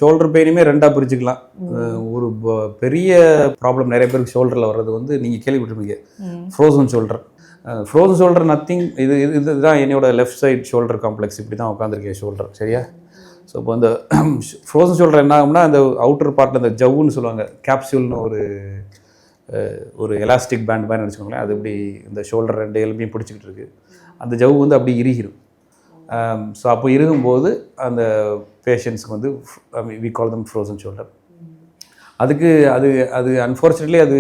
Shoulder பெயினுமே ரெண்டாக பிரிச்சுக்கலாம். ஒரு பெரிய ப்ராப்ளம் நிறைய பேருக்கு ஷோல்டரில் வர்றது வந்து நீங்கள் கேள்விப்பட்டிருப்பீங்க, frozen shoulder. Frozen shoulder nothing, இதுதான் என்னோட லெஃப்ட் சைட் ஷோல்டர் காம்ப்ளெக்ஸ். இப்படி தான் உட்காந்துருக்கேன் ஷோல்டர், சரியா? ஸோ இப்போ இந்த ஃப்ரோசன் ஷோல்டர் என்ன ஆகும்னா, அந்த அவுட்டர் பார்ட்டில் அந்த ஜவ்வுன்னு சொல்லுவாங்க, கேப்சூல்னு ஒரு எலாஸ்டிக் பேண்ட் மாதிரி நினச்சிக்கோங்களேன். அது இப்படி இந்த ஷோல்டர் ரெண்டு எலும்பையும் பிடிச்சிக்கிட்டு இருக்குது. அந்த ஜவ்வு வந்து அப்படி இறுகிடும். ஸோ அப்போ இருக்கும்போது அந்த பேஷண்ட்ஸுக்கு வந்து we call them frozen shoulder. அதுக்கு அது அன்ஃபார்ச்சுனேட்லி அது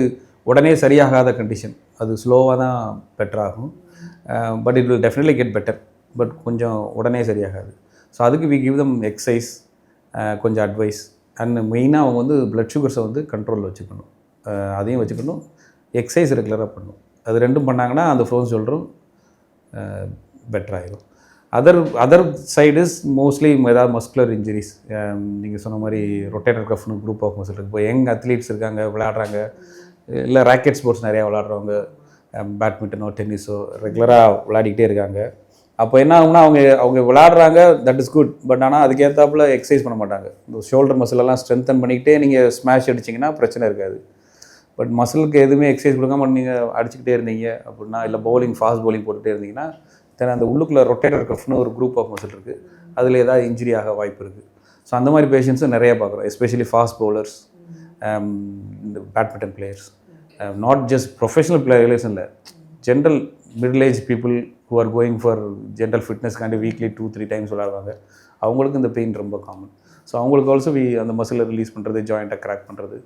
உடனே சரியாகாத கண்டிஷன். அது ஸ்லோவாக தான் பெட்டராகும். But it will definitely get better. But கொஞ்சம் உடனே சரியாகாது. ஸோ அதுக்கு வி கிவ் தம் எக்ஸசைஸ், கொஞ்சம் அட்வைஸ். அண்ட் மெயினாக அவங்க வந்து பிளட் சுகர்ஸை வந்து கண்ட்ரோலில் வச்சுக்கணும். அதையும் வச்சுக்கணும், எக்ஸசைஸ் ரெகுலராக பண்ணணும். அது ரெண்டும் பண்ணாங்கன்னா அந்த ஃப்ரோசன் ஷோல்டரும் பெட்டராகிடும். அதர் சைடு இஸ் மோஸ்ட்லி ஏதாவது மஸ்குலர் இன்ஜுரிஸ். நீங்கள் சொன்ன மாதிரி ரொட்டேட்டர் கஃப்னு குரூப் ஆஃப் மசில் இருக்குது. இப்போ யங் அத்லீட்ஸ் இருக்காங்க, விளையாடுறாங்க, இல்லை ராக்கெட் ஸ்போர்ட்ஸ் நிறையா விளையாடுறவங்க, பேட்மிண்டனோ டென்னிஸோ ரெகுலராக விளையாடிக்கிட்டே இருக்காங்க. அப்போ என்ன ஆகும்னா, அவங்க விளையாடுறாங்க, தட் இஸ் குட். பட் ஆனால் அதுக்கேற்றாப்புல எக்ஸசைஸ் பண்ண மாட்டாங்க. இந்த ஷோல்டர் மசிலெல்லாம் ஸ்ட்ரென்தன் பண்ணிக்கிட்டே நீங்கள் ஸ்மாஷ் அடிச்சிங்கன்னா பிரச்சனை இருக்காது. பட் மசிலுக்கு எதுவுமே எக்ஸசைஸ் கொடுக்காம நீங்கள் அடிச்சுக்கிட்டே இருந்தீங்க அப்படின்னா, இல்லை ஃபாஸ்ட் பவுலிங் போட்டுகிட்டே இருந்தீங்கன்னா, தென் அந்த உள்ளுக்குள்ளே ரொட்டேட்டர் கஃப்னு ஒரு குரூப் ஆஃப் மசில் இருக்குது, அதில் ஏதாவது இன்ஜுரி ஆக வாய்ப்பு இருக்குது. ஸோ அந்த மாதிரி பேஷண்ட்ஸும் நிறைய பார்க்குறோம். எஸ்பெஷலி ஃபாஸ்ட் பவுலர்ஸ், இந்த badminton players, not just professional players இல்லை, general middle age people who are going for general ஃபிட்னஸ்க்காண்டி வீக்லி 2-3 டைம்ஸ் விளையாடுவாங்க. அவங்களுக்கு இந்த பெயின் ரொம்ப காமன். ஸோ அவங்களுக்கு ஆல்சோ அந்த மசிலை ரிலீஸ் பண்ணுறது, ஜாயிண்ட்டை கிராக் பண்ணுறது,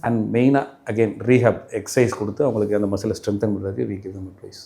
அண்ட் மெயினாக அகெயின் ரீஹேப் எக்ஸசைஸ் கொடுத்து அவங்களுக்கு அந்த மசிலை ஸ்ட்ரென்தன் பண்ணுறதுக்கு வீக் இது அட்வைஸ்.